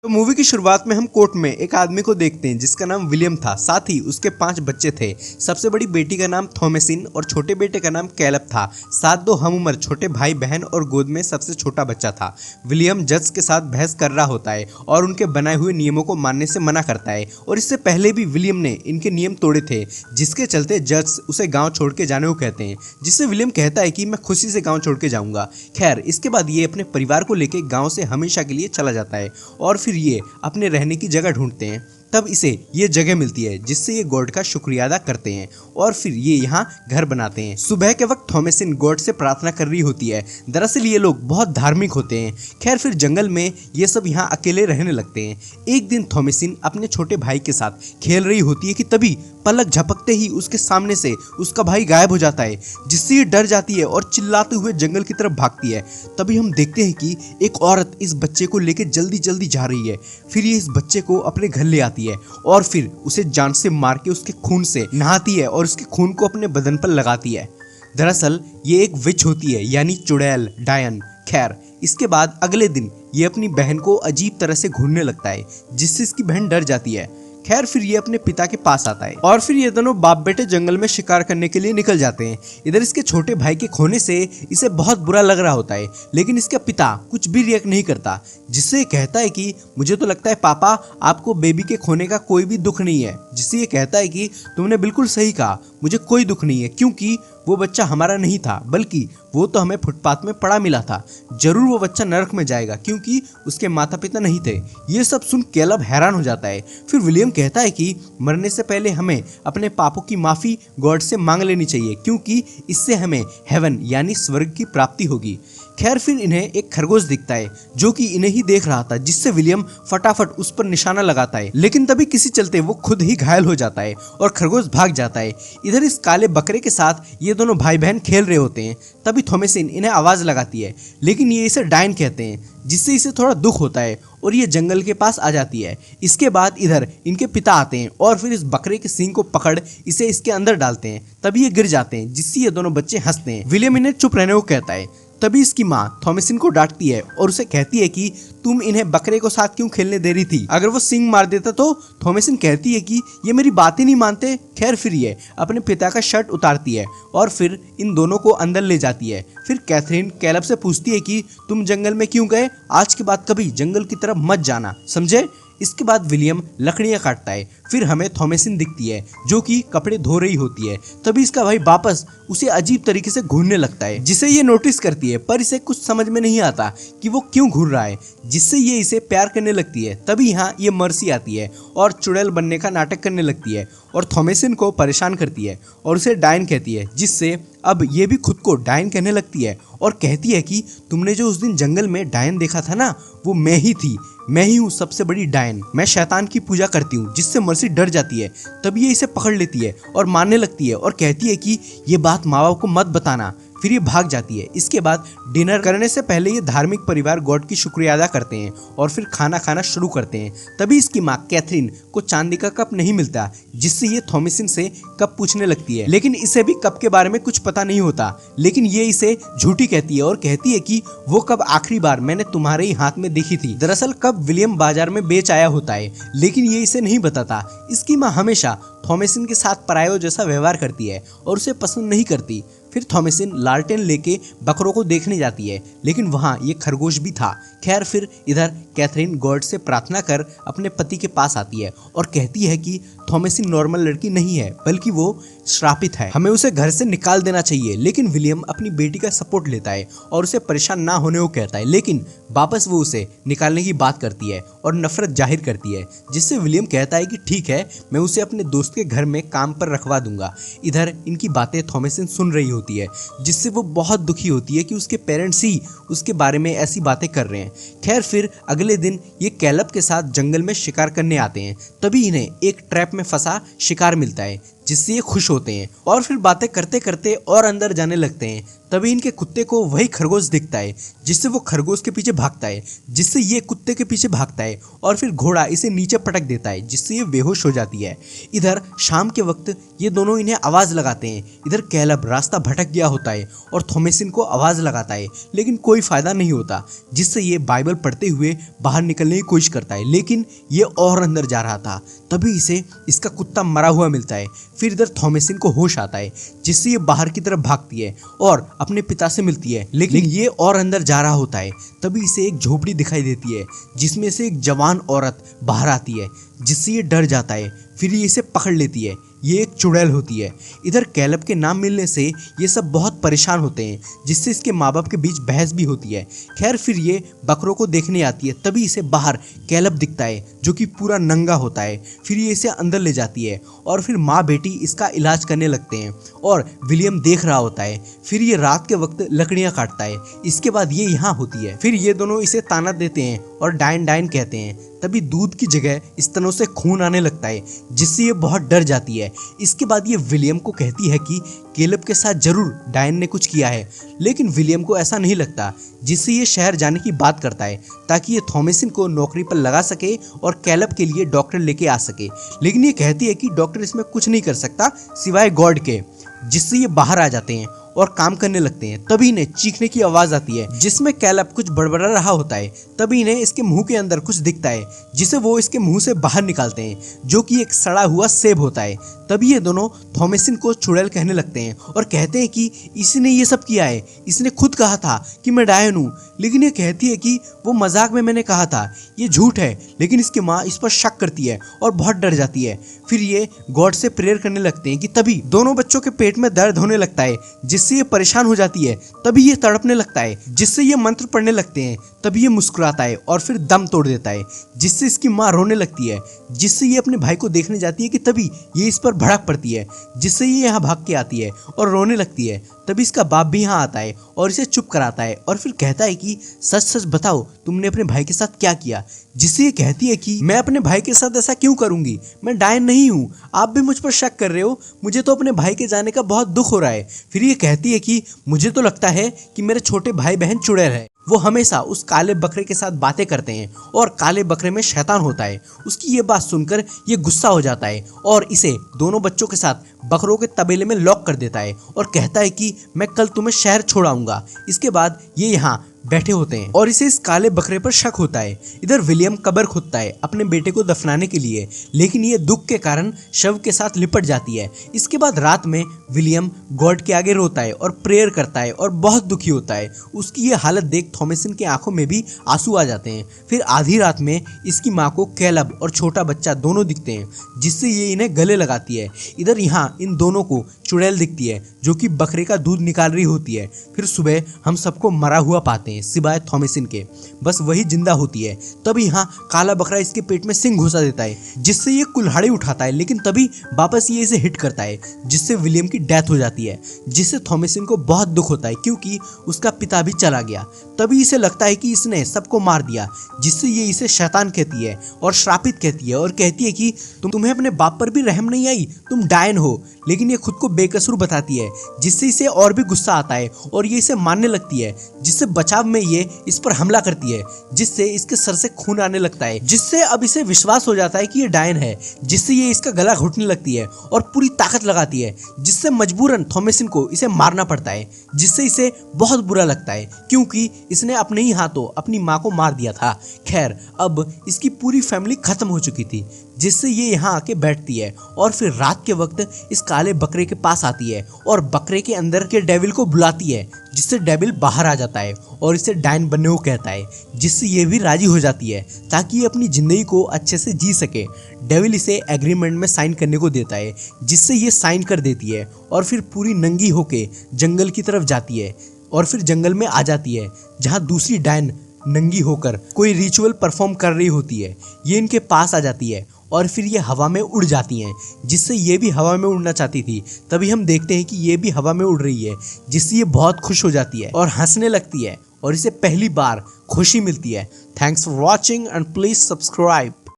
तो मूवी की शुरुआत में हम कोर्ट में एक आदमी को देखते हैं जिसका नाम विलियम था। साथ ही उसके 5 बच्चे थे। सबसे बड़ी बेटी का नाम थॉमसिन और छोटे बेटे का नाम कैलब था। साथ 2 हमउम्र छोटे भाई बहन और गोद में सबसे छोटा बच्चा था। विलियम जज के साथ बहस कर रहा होता है और उनके बनाए हुए नियमों को मानने से मना करता है। और इससे पहले भी विलियम ने इनके नियम तोड़े थे, जिसके चलते जज उसे गाँव छोड़ के जाने को कहते हैं, जिससे विलियम कहता है कि मैं खुशी से गाँव छोड़ के जाऊंगा। खैर, इसके बाद ये अपने परिवार को लेकर गाँव से हमेशा के लिए चला जाता है और फिर ये अपने रहने की जगह ढूंढते हैं। तब इसे ये जगह मिलती है जिससे ये गॉड का शुक्रिया अदा करते हैं और फिर ये यहाँ घर बनाते हैं। सुबह के वक्त थॉमसिन गॉड से प्रार्थना कर रही होती है। दरअसल ये लोग बहुत धार्मिक होते हैं। खैर, फिर जंगल में ये सब यहाँ अकेले रहने लगते हैं। एक दिन थॉमसिन अपने छोटे भाई के साथ खेल रही होती है कि तभी पलक झपकते ही उसके सामने से उसका भाई गायब हो जाता है, जिससे ये डर जाती है और चिल्लाते हुए जंगल की तरफ भागती है। तभी हम देखते हैं कि एक औरत इस बच्चे को लेकर जल्दी जल्दी जा रही है। फिर ये इस बच्चे को अपने घर ले आती है और फिर उसे जान से मार के उसके खून से नहाती है और उसके खून को अपने बदन पर लगाती है। दरअसल ये एक विच होती है, यानी चुड़ैल, डायन। खैर, इसके बाद अगले दिन ये अपनी बहन को अजीब तरह से घूरने लगता है, जिससे इसकी बहन डर जाती है। खैर, फिर ये अपने पिता के पास आता है और फिर ये दोनों बाप बेटे जंगल में शिकार करने के लिए निकल जाते हैं। इधर इसके छोटे भाई के खोने से इसे बहुत बुरा लग रहा होता है, लेकिन इसका पिता कुछ भी रिएक्ट नहीं करता, जिससे ये कहता है कि मुझे तो लगता है पापा आपको बेबी के खोने का कोई भी दुख नहीं है। जिससे ये कहता है कि तुमने बिल्कुल सही कहा, मुझे कोई दुख नहीं है, क्योंकि वो बच्चा हमारा नहीं था, बल्कि वो तो हमें फुटपाथ में पड़ा मिला था। जरूर वो बच्चा नरक में जाएगा, क्योंकि उसके माता पिता नहीं थे। ये सब सुन कैलब हैरान हो जाता है। फिर विलियम कहता है कि मरने से पहले हमें अपने पापों की माफी गॉड से मांग लेनी चाहिए, क्योंकि इससे हमें हेवन यानी स्वर्ग की प्राप्ति होगी। खैर, फिर इन्हें एक खरगोश दिखता है जो कि इन्हें ही देख रहा था, जिससे विलियम फटाफट उस पर निशाना लगाता है, लेकिन तभी किसी चलते वो खुद ही घायल हो जाता है और खरगोश भाग जाता है। इधर इस काले बकरे के साथ ये दोनों भाई बहन खेल रहे होते हैं। तभी थॉमसिन इन्हें आवाज लगाती है, लेकिन ये इसे डायन कहते हैं, जिससे इसे थोड़ा दुख होता है और ये जंगल के पास आ जाती है। इसके बाद इधर इनके पिता आते हैं और फिर इस बकरे के सींग को पकड़ इसे इसके अंदर डालते हैं। तभी ये गिर जाते हैं, जिससे ये दोनों बच्चे हंसते हैं। विलियम इन्हें चुप रहने को कहता है। तभी इसकी माँ थॉमसिन को डांटती है और उसे कहती है कि तुम इन्हें बकरे को साथ क्यों खेलने दे रही थी, अगर वो सिंग मार देता तो। थॉमसिन कहती है कि ये मेरी बात ही नहीं मानते। खैर, फिर ये अपने पिता का शर्ट उतारती है और फिर इन दोनों को अंदर ले जाती है। फिर कैथरीन कैलब से पूछती है कि तुम जंगल में क्यों गए, आज के बाद कभी जंगल की तरफ मत जाना, समझे। इसके बाद विलियम लकड़ियां काटता है। फिर हमें थॉमसिन दिखती है जो कि कपड़े धो रही होती है। तभी इसका भाई वापस उसे अजीब तरीके से घूरने लगता है, जिसे ये नोटिस करती है, पर इसे कुछ समझ में नहीं आता कि वो क्यों घूर रहा है, जिससे ये इसे प्यार करने लगती है। तभी यहाँ ये मर्सी आती है और चुड़ैल बनने का नाटक करने लगती है और थॉमसिन को परेशान करती है और उसे डायन कहती है, जिससे अब ये भी खुद को डायन कहने लगती है और कहती है कि तुमने जो उस दिन जंगल में डायन देखा था ना, वो मैं ही थी, मैं ही हूँ सबसे बड़ी डायन। मैं शैतान की पूजा करती हूँ, जिससे मर्सी डर जाती है। तब ये इसे पकड़ लेती है और मारने लगती है और कहती है कि ये बात माँ बाप को मत बताना। फिर ये भाग जाती है। इसके बाद डिनर करने से पहले ये धार्मिक परिवार गॉड की शुक्रिया अदा करते हैं और फिर खाना खाना शुरू करते हैं। तभी इसकी माँ कैथरीन को चांदी का कप नहीं मिलता, जिससे ये थॉमसिन से कप पूछने लगती है, लेकिन इसे भी कप के बारे में कुछ पता नहीं होता। लेकिन ये इसे झूठी कहती है और कहती है कि वो कप आखिरी बार मैंने तुम्हारे ही हाथ में देखी थी। दरअसल कप विलियम बाजार में बेच आया होता है, लेकिन ये इसे नहीं बताता। इसकी माँ हमेशा थॉमसिन के साथ परायों जैसा व्यवहार करती है और उसे पसंद नहीं करती। फिर थॉमसिन लालटेन लेके बकरों को देखने जाती है, लेकिन वहाँ ये खरगोश भी था। खैर, फिर इधर कैथरीन गॉड से प्रार्थना कर अपने पति के पास आती है और कहती है कि थॉमसिन नॉर्मल लड़की नहीं है, बल्कि वो श्रापित है, हमें उसे घर से निकाल देना चाहिए। लेकिन विलियम अपनी बेटी का सपोर्ट लेता है और उसे परेशान ना होने को कहता है, लेकिन वापस वो उसे निकालने की बात करती है और नफरत जाहिर करती है, जिससे विलियम कहता है कि ठीक है, मैं उसे अपने दोस्त के घर में काम पर रखवा दूंगा। इधर इनकी बातें थॉमसिन सुन रही होती है, जिससे वो बहुत दुखी होती है कि उसके पेरेंट्स ही उसके बारे में ऐसी बातें कर रहे हैं। खैर, फिर अगले दिन ये कैलब के साथ जंगल में शिकार करने आते हैं। तभी इन्हें एक ट्रैप में फंसा शिकार मिलता है, जिससे ये खुश होते हैं और फिर बातें करते करते और अंदर जाने लगते हैं। तभी इनके कुत्ते को वही खरगोश दिखता है, जिससे वो खरगोश के पीछे भागता है, जिससे ये कुत्ते के पीछे भागता है और फिर घोड़ा इसे नीचे पटक देता है, जिससे ये बेहोश हो जाती है। इधर शाम के वक्त ये दोनों इन्हें आवाज लगाते हैं। इधर कैलब रास्ता भटक गया होता है और थॉमसिन को आवाज लगाता है, लेकिन कोई फायदा नहीं होता, जिससे ये बाइबल पढ़ते हुए बाहर निकलने की कोशिश करता है, लेकिन ये और अंदर जा रहा था। तभी इसे इसका कुत्ता मरा हुआ मिलता है। फिर इधर थॉमसिन को होश आता है, जिससे ये बाहर की तरफ भागती है और अपने पिता से मिलती है, लेकिन ये और अंदर जा रहा होता है। तभी इसे एक झोपड़ी दिखाई देती है, जिसमें से एक जवान औरत बाहर आती है, जिससे ये डर जाता है। फिर ये इसे पकड़ लेती है। ये एक चुड़ैल होती है। इधर कैलब के नाम मिलने से ये सब बहुत परेशान होते हैं, जिससे इसके माँ बाप के बीच बहस भी होती है। खैर फिर ये बकरों को देखने आती है। तभी इसे बाहर कैलब दिखता है, जो कि पूरा नंगा होता है। फिर ये इसे अंदर ले जाती है और फिर माँ बेटी इसका इलाज करने लगते हैं और विलियम देख रहा होता है। फिर ये रात के वक्त लकड़ियाँ काटता है। इसके बाद ये यहाँ होती है। फिर ये दोनों इसे ताना देते हैं और डाइन डाइन कहते हैं। तभी दूध की जगह स्तनों से खून आने लगता है, जिससे ये बहुत डर जाती है। इसके बाद ये विलियम को कहती है कि कैलब के साथ जरूर डायन ने कुछ किया है, लेकिन विलियम को ऐसा नहीं लगता, जिससे ये शहर जाने की बात करता है ताकि ये थॉमसिन को नौकरी पर लगा सके और कैलब के लिए डॉक्टर लेके आ सके। लेकिन ये कहती है कि डॉक्टर इसमें कुछ नहीं कर सकता सिवाय गॉड के, जिससे ये बाहर आ जाते हैं और काम करने लगते हैं। तभी इन्हें चीखने की आवाज आती है, जिसमें कैलब कुछ बड़बड़ा रहा होता है। तभी इन्हें इसके मुंह के अंदर कुछ दिखता है, जिसे वो इसके मुंह से बाहर निकालते हैं, जो कि एक सड़ा हुआ सेब होता है। तभी ये दोनों थॉमसिन को चुड़ैल कहने लगते हैं और कहते हैं कि इसने ये सब किया है, इसने खुद कहा था कि मैं डायन हूँ। लेकिन ये कहती है कि वो मजाक में मैंने कहा था, ये झूठ है। लेकिन इसकी माँ इस पर शक करती है और बहुत डर जाती है। फिर ये गॉड से प्रेयर करने लगते हैं कि तभी दोनों बच्चों के पेट में दर्द होने लगता है, जिससे ये परेशान हो जाती है। तभी ये तड़पने लगता है, जिससे ये मंत्र पढ़ने लगते हैं। तभी ये मुस्कुराता है और फिर दम तोड़ देता है, जिससे इसकी माँ रोने लगती है, जिससे ये अपने भाई को देखने जाती है कि तभी ये इस पर भड़क पड़ती है, जिससे ये यहाँ भाग के आती है और रोने लगती है। तभी इसका बाप भी यहाँ आता है और इसे चुप कराता है और फिर कहता है कि सच सच बताओ तुमने अपने भाई के साथ क्या किया। जिससे ये कहती है कि मैं अपने भाई के साथ ऐसा क्यों करूंगी, मैं डायन नहीं हूँ, आप भी मुझ पर शक कर रहे हो, मुझे तो अपने भाई के जाने का बहुत दुख हो रहा है। फिर ये कहती है कि मुझे तो लगता है कि मेरे छोटे भाई बहन चुड़ैल है, वो हमेशा उस काले बकरे के साथ बातें करते हैं और काले बकरे में शैतान होता है। उसकी ये बात सुनकर ये गुस्सा हो जाता है और इसे दोनों बच्चों के साथ बकरों के तबेले में लॉक कर देता है और कहता है कि मैं कल तुम्हें शहर छोड़ाऊंगा। इसके बाद ये यहाँ बैठे होते हैं और इसे इस काले बकरे पर शक होता है। इधर विलियम कब्र खोदता है अपने बेटे को दफनाने के लिए, लेकिन ये दुख के कारण शव के साथ लिपट जाती है। इसके बाद रात में विलियम गॉड के आगे रोता है और प्रेयर करता है और बहुत दुखी होता है। उसकी ये हालत देख थॉमसिन की आंखों में भी आंसू आ जाते हैं। फिर आधी रात में इसकी माँ को कैलब और छोटा बच्चा दोनों दिखते हैं, जिससे ये इन्हें गले लगाती है। इधर यहाँ इन दोनों को चुड़ैल दिखती है, जो कि बकरे का दूध निकाल रही होती है। फिर सुबह हम सबको मरा हुआ पाते हैं सिवाय थॉमसिन के, बस वही जिंदा होती है। तभी यहाँ काला बकरा इसके पेट में सिंग घुसा देता है, जिससे ये कुल्हाड़ी उठाता है, लेकिन तभी वापस ये इसे हिट करता है, जिससे विलियम की डेथ हो जाती है। जिससे थॉमसिन को बहुत दुख होता है, क्योंकि उसका पिता भी चला गया। तभी इसे लगता है कि इसने सबको मार दिया, जिससे ये इसे शैतान कहती है और श्रापित कहती है और कहती है कि तुम्हें अपने बाप पर भी रहम नहीं आई, तुम डायन हो। लेकिन ये खुद को बेकसूर बताती है, जिससे इसे और भी गुस्सा आता है और ये इसे मारने लगती है। जिससे बचाव में ये इस पर हमला करती है, जिससे इसके सर से खून आने लगता है, जिससे अब इसे विश्वास हो जाता है कि ये डायन है। जिससे ये इसका गला घुटने लगती है और पूरी ताकत लगाती है, जिससे मजबूरन थॉमसिन को इसे मारना पड़ता है। जिससे इसे बहुत बुरा लगता है, क्योंकि इसने अपने ही हाथों अपनी माँ को मार दिया था। खैर अब इसकी पूरी फैमिली खत्म हो चुकी थी, जिससे ये यहाँ आके बैठती है और फिर रात के वक्त इस काले बकरे के पास आती है और बकरे के अंदर के डेविल को बुलाती है, जिससे डेविल बाहर आ जाता है और इसे डायन बनने को कहता है, जिससे ये भी राजी हो जाती है ताकि ये अपनी जिंदगी को अच्छे से जी सके। डेविल इसे एग्रीमेंट में साइन करने को देता है, जिससे ये साइन कर देती है और फिर पूरी नंगी होके जंगल की तरफ जाती है और फिर जंगल में आ जाती है, जहाँ दूसरी डायन नंगी होकर कोई रिचुअल परफॉर्म कर रही होती है। ये इनके पास आ जाती है और फिर ये हवा में उड़ जाती हैं, जिससे ये भी हवा में उड़ना चाहती थी। तभी हम देखते हैं कि ये भी हवा में उड़ रही है, जिससे ये बहुत खुश हो जाती है और हंसने लगती है और इसे पहली बार खुशी मिलती है। Thanks for watching and please subscribe.